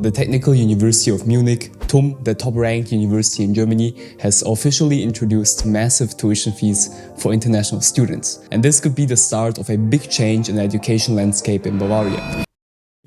The Technical University of Munich, TUM, the top-ranked university in Germany, has officially introduced massive tuition fees for international students. And this could be the start of a big change in the education landscape in Bavaria.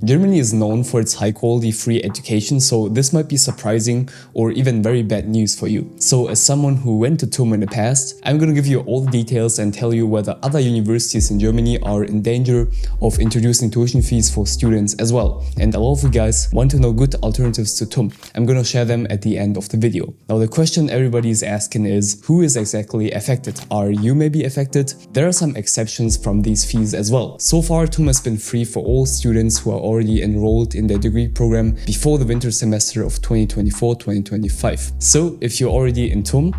Germany is known for its high-quality free education, so this might be surprising or even very bad news for you. So as someone who went to TUM in the past, I'm gonna give you all the details and tell you whether other universities in Germany are in danger of introducing tuition fees for students as well. And a lot of you guys want to know good alternatives to TUM. I'm gonna share them at the end of the video. Now the question everybody is asking is, who is exactly affected? Are you maybe affected? There are some exceptions from these fees as well. So far, TUM has been free for all students who are already enrolled in their degree program before the winter semester of 2024-2025. So if you're already in TUM,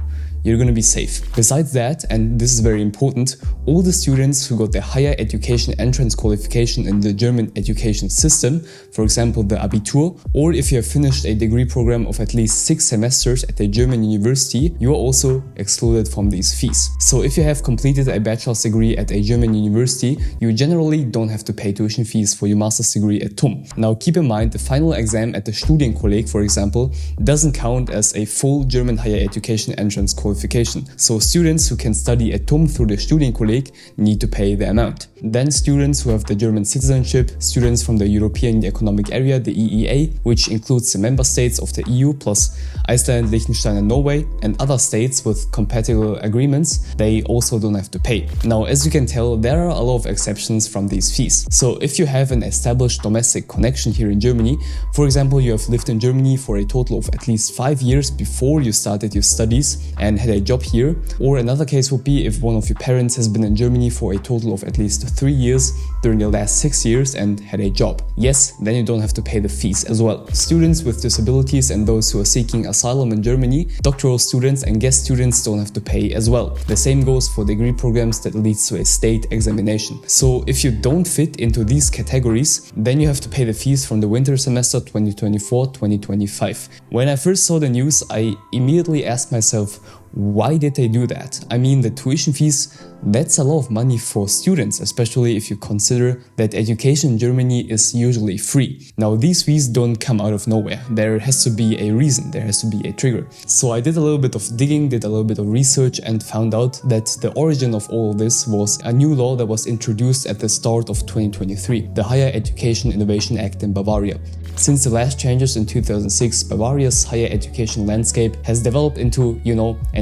you're gonna be safe. Besides that, and this is very important, all the students who got their higher education entrance qualification in the German education system, for example the Abitur, or if you have finished a degree program of at least 6 semesters at a German university, you are also excluded from these fees. So if you have completed a bachelor's degree at a German university, you generally don't have to pay tuition fees for your master's degree at TUM. Now keep in mind, the final exam at the Studienkolleg, for example, doesn't count as a full German higher education entrance qualification. So students who can study at TUM through the Studienkolleg need to pay the amount. Then students who have the German citizenship, students from the European Economic Area, the EEA, which includes the member states of the EU plus Iceland, Liechtenstein and Norway, and other states with compatible agreements, they also don't have to pay. Now, as you can tell, there are a lot of exceptions from these fees. So if you have an established domestic connection here in Germany, for example, you have lived in Germany for a total of at least 5 years before you started your studies and had a job here, or another case would be if one of your parents has been in Germany for a total of at least 3 years during the last 6 years and had a job. Yes, then you don't have to pay the fees as well. Students with disabilities and those who are seeking asylum in Germany, doctoral students and guest students don't have to pay as well. The same goes for degree programs that leads to a state examination. So if you don't fit into these categories, then you have to pay the fees from the winter semester 2024-2025. When I first saw the news, I immediately asked myself, why did they do that? I mean, the tuition fees, that's a lot of money for students, especially if you consider that education in Germany is usually free. Now, these fees don't come out of nowhere. There has to be a reason, there has to be a trigger. So I did a little bit of digging, did a little bit of research and found out that the origin of all of this was a new law that was introduced at the start of 2023, the Higher Education Innovation Act in Bavaria. Since the last changes in 2006, Bavaria's higher education landscape has developed into,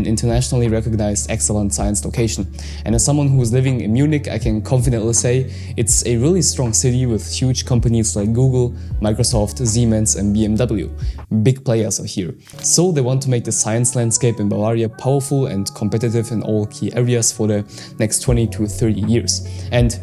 an internationally recognized excellent science location. And as someone who is living in Munich, I can confidently say it's a really strong city with huge companies like Google, Microsoft, Siemens and BMW. Big players are here. So they want to make the science landscape in Bavaria powerful and competitive in all key areas for the next 20 to 30 years. And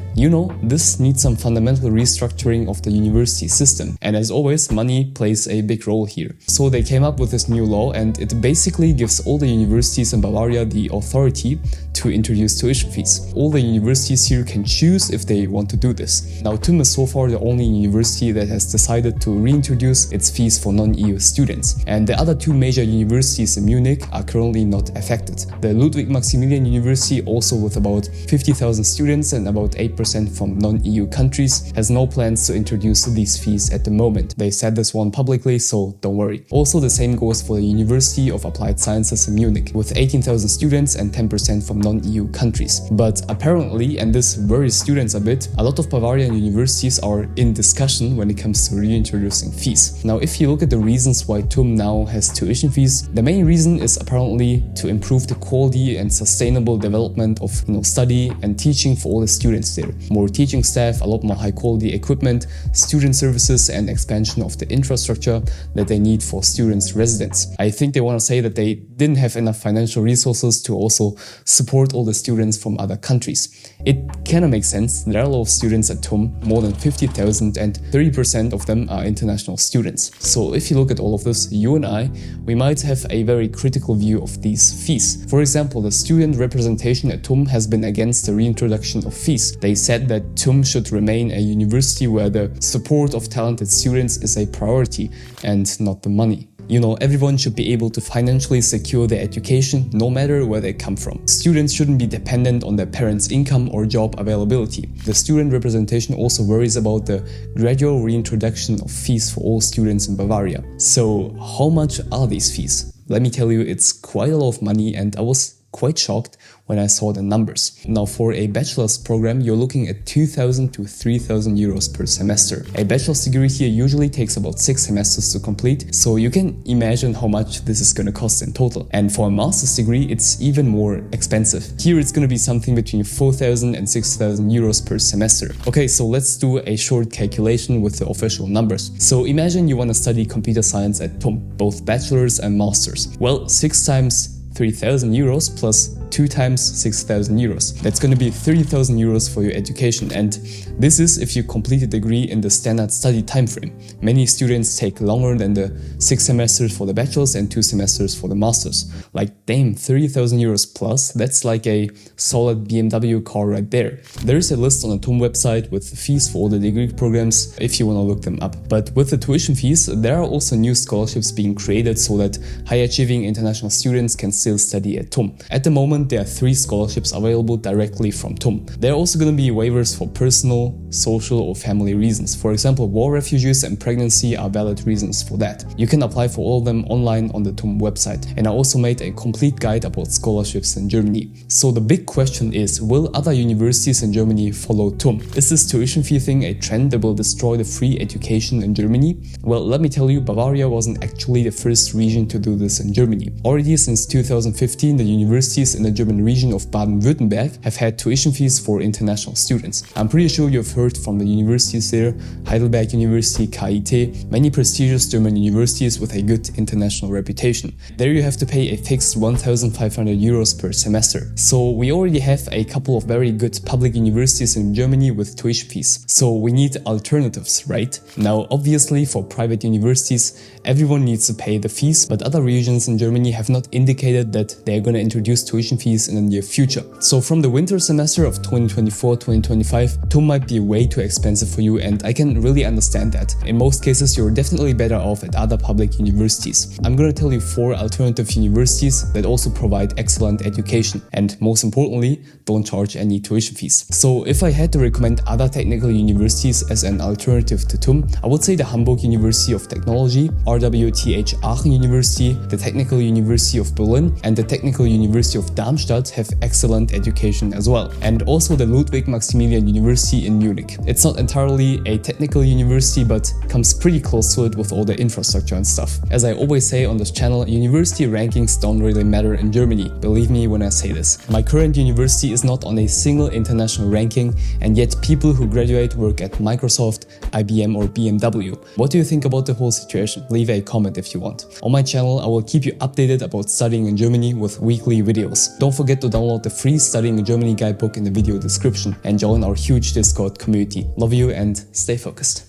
this needs some fundamental restructuring of the university system. And as always, money plays a big role here. So they came up with this new law, and it basically gives all the universities in Bavaria the authority to introduce tuition fees. All the universities here can choose if they want to do this. Now, TUM is so far the only university that has decided to reintroduce its fees for non-EU students. And the other 2 major universities in Munich are currently not affected. The Ludwig Maximilian University, also with about 50,000 students and about 8% from non-EU countries, has no plans to introduce these fees at the moment. They said this one publicly, so don't worry. Also, the same goes for the University of Applied Sciences in Munich, with 18,000 students and 10% from non-EU countries. But apparently, and this worries students a bit, a lot of Bavarian universities are in discussion when it comes to reintroducing fees. Now, if you look at the reasons why TUM now has tuition fees, the main reason is apparently to improve the quality and sustainable development of study and teaching for all the students there. More teaching staff, a lot more high quality equipment, student services and expansion of the infrastructure that they need for students' residence. I think they want to say that they didn't have enough financial resources to also support all the students from other countries. It kind of makes sense. There are a lot of students at TUM, more than 50,000, and 30% of them are international students. So if you look at all of this, you and I, we might have a very critical view of these fees. For example, the student representation at TUM has been against the reintroduction of fees. They said that TUM should remain a university where the support of talented students is a priority and not the money. You know, everyone should be able to financially secure their education no matter where they come from. Students shouldn't be dependent on their parents' income or job availability. The student representation also worries about the gradual reintroduction of fees for all students in Bavaria. So how much are these fees? Let me tell you, it's quite a lot of money, and I was quite shocked when I saw the numbers. Now, for a bachelor's program, you're looking at 2,000 to 3,000 euros per semester. A bachelor's degree here usually takes about 6 semesters to complete, so you can imagine how much this is gonna cost in total. And for a master's degree, it's even more expensive. Here it's gonna be something between 4,000 and 6,000 euros per semester. Okay, so let's do a short calculation with the official numbers. So imagine you wanna study computer science at TUM, both bachelor's and master's. Well, 6 times 3,000 euros plus 2 times 6,000 euros. That's going to be 30,000 euros for your education, and this is if you complete a degree in the standard study time frame. Many students take longer than the 6 semesters for the bachelor's and 2 semesters for the master's. Like, damn, 30,000 euros plus, that's like a solid BMW car right there. There is a list on the TUM website with the fees for all the degree programs if you want to look them up. But with the tuition fees, there are also new scholarships being created so that high-achieving international students can still study at TUM. At the moment, there are 3 scholarships available directly from TUM. There are also going to be waivers for personal, social or family reasons. For example, war refugees and pregnancy are valid reasons for that. You can apply for all of them online on the TUM website. And I also made a complete guide about scholarships in Germany. So the big question is, will other universities in Germany follow TUM? Is this tuition fee thing a trend that will destroy the free education in Germany? Well, let me tell you, Bavaria wasn't actually the first region to do this in Germany. Already since 2015, the universities in the German region of Baden-Württemberg have had tuition fees for international students. I'm pretty sure you've heard from the universities there, Heidelberg University, KIT, many prestigious German universities with a good international reputation. There you have to pay a fixed 1,500 euros per semester. So we already have a couple of very good public universities in Germany with tuition fees. So we need alternatives, right? Now, obviously for private universities, everyone needs to pay the fees, but other regions in Germany have not indicated that they're going to introduce tuition fees in the near future. So from the winter semester of 2024-2025, TUM might be way too expensive for you, and I can really understand that. In most cases, you're definitely better off at other public universities. I'm gonna tell you 4 alternative universities that also provide excellent education, and most importantly, don't charge any tuition fees. So if I had to recommend other technical universities as an alternative to TUM, I would say the Hamburg University of Technology, RWTH Aachen University, the Technical University of Berlin, and the Technical University of Darmstadt have excellent education as well. And also the Ludwig Maximilian University in Munich. It's not entirely a technical university, but comes pretty close to it with all the infrastructure and stuff. As I always say on this channel, university rankings don't really matter in Germany. Believe me when I say this. My current university is not on a single international ranking, and yet people who graduate work at Microsoft, IBM or BMW. What do you think about the whole situation? Leave a comment if you want. On my channel, I will keep you updated about studying in Germany with weekly videos. Don't forget to download the free Studying in Germany guidebook in the video description and join our huge Discord community. Love you and stay focused.